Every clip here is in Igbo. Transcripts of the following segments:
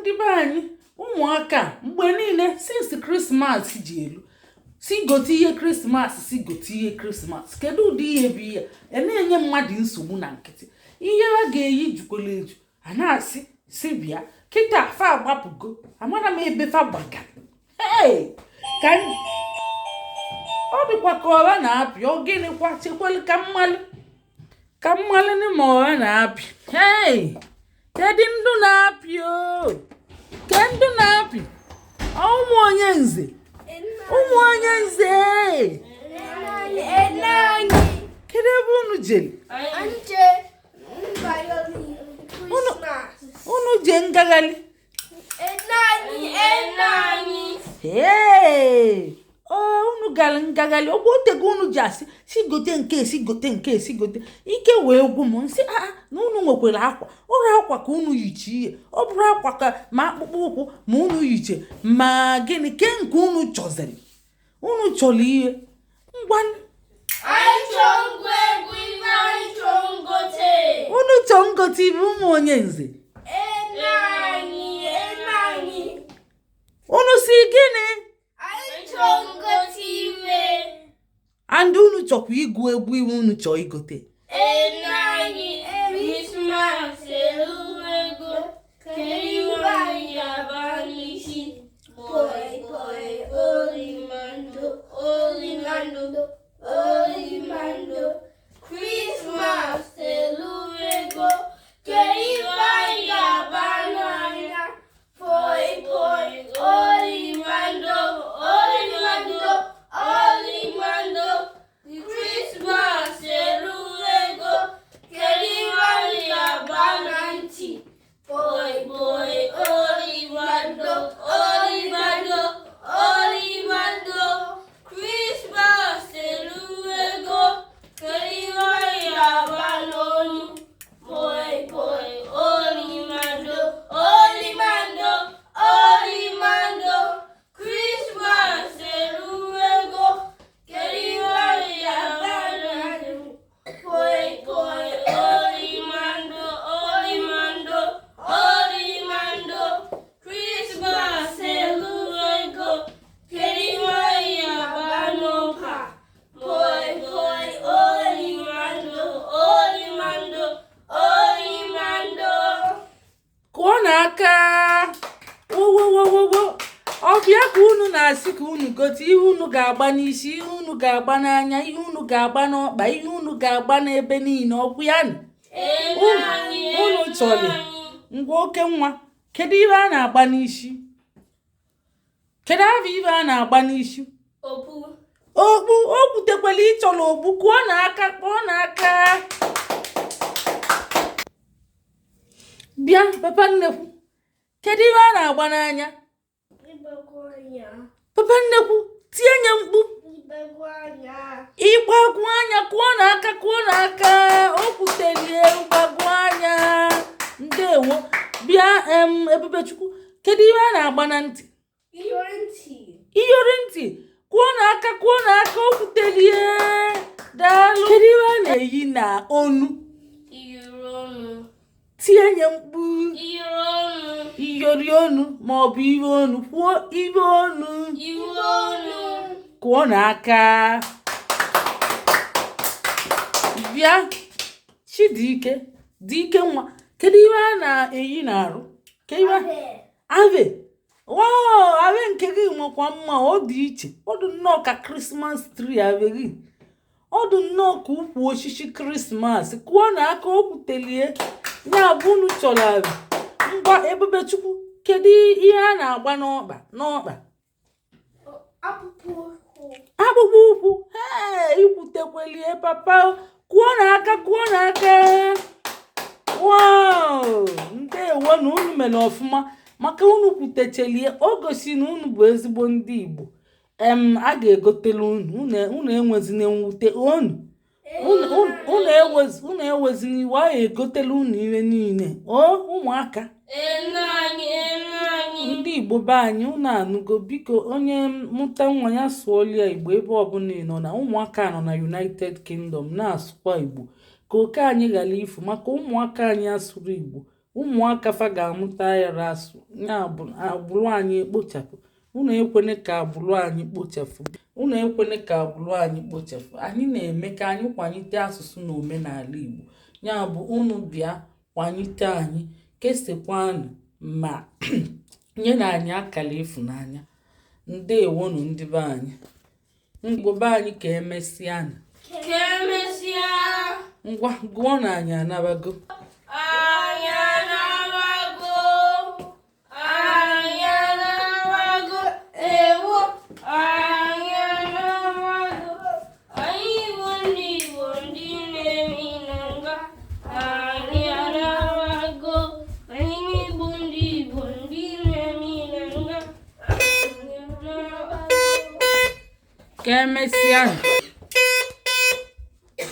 ndị be anyị ụmụaka mgbe niile since Christmas ji elu si gote ihe Christmas kedu ụdị ihe bụ ihe na-enye mmadụ nsogbu na nkịtị ihe a ga-eyi jukwala eju a na-asị si bịa kịta fa agbapụgo amara m ebe fa gbaga ka ọ dịkwa ka ọra na-apịa gịnịkwa chekwala ka mmalụ n'ime ọra na-apịa kedu ndụ na-apịa ke ndụ na-apịa ụmụ onye nze kedu ebe unu jere unu je ngagharị unu gara ngagharị ogbe otego unu ji asị si gote nke ike wee gwu m nsị na unu nwekwara akwa ụrụ akwa ka unu yichi ihe ọ bụrụ akwa ka ma akpụkpọ ụkwụ ma unu yiche ma gịnị ke nke unu chọziri unu chọrọ ihe ngwa unu chọ ngote ibe ụmụ onye nze unu si gịnị and unu chọkwa igwu egwu iwu unu chọọ igote ọbịa ka unu na-asị ka unu gote ihe unu ga-agba n'isi ihe unu ga-agba n'anya ihe unu ga-agba n'ọkpa ihe unu ga-agba n'ebe niile ọkwụ ya unu chọrọ ngwa oke nwa kedu ihe a na-agba n'isi kedu abụ ihe a na-agba n'isi okpu okwutekwala ịchọrọ okpu kụọ n'aka bịa papa nnekwu kedu ihe a na-agba n'anya papa nnekwu tie nye mkpu ịgbagwu anya kụọ n'aka okwutelie ịgbagwu anya ndewo bịa Ebubechukwu kedu ihe a na-agba na ntị iyori ntị kụọ n'aka okwutelie daalụ kedu ihe a na-eyi na onu tie nye mkpu iyori onu maọbụ ihe onu kwuo ihe onu kụọ n'aka bịa Chidike dike nwa kedu ihe a na-eyi n'arụ ave ave nke gị nwekwa mma ọ dị iche ọ dị nnọọ ka Christmas tree ave gị ọ dị nnọọ ka ukwu osisi Christmas kụọ n'aka okwutelie ya bụ unu chọrọ abụ ngwa Ebubechukwu kedu ihe a na-agba n'ọkpa akpụkpọ ụkwụ ikwutekwelie papa kụọ n'aka ndewo na unu mere ọfụma maka unu kwutechelie o gosi na unu bụ ezigbo ndị Igbo a ga-egotelu unu enwezina mwute unu ewezina iwe a ga-egotelu unu ihe niile ụmụaka ndị Igbo be anyị unu anụgo biko onye mụta nwa ya sụọlia Igbo ebe ọbụla nọ na ụmụaka nọ na United Kingdom na-asụkwa Igbo ka oke anyị ghara ifu maka ụmụaka anyị asụrụ Igbo ụmụaka fa ga-amụta ayara asụ ya bụ agbụrụ anyị ekpochapụ. Unu ekwene ka agbụrụ anyị kpochapụ. Unu ekwene ka agbụrụ anyị kpochapụ. Anyị na-eme ka anyị kwanyite asụsụ na omenala Igbo. Ya bụ unu bịa kwanyite anyị, kesekwanụ ma nye na anyị akara ịfụnanya. Ndewonu ndị be anyị. Igbo be anyị ka emesịanụ. Ngwa gụọ na anyị anabago.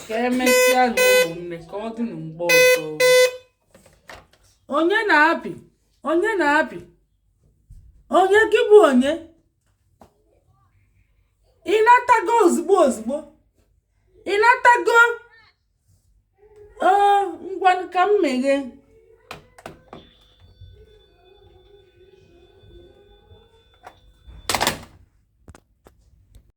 Ka emesịanụ ụmụnne ka ọ dị mgbe ọzọ. Onye na-apị? Onye gị bụ onye? Ịnatago ozugbo? Ịnatago? Ngwa ka m meghe.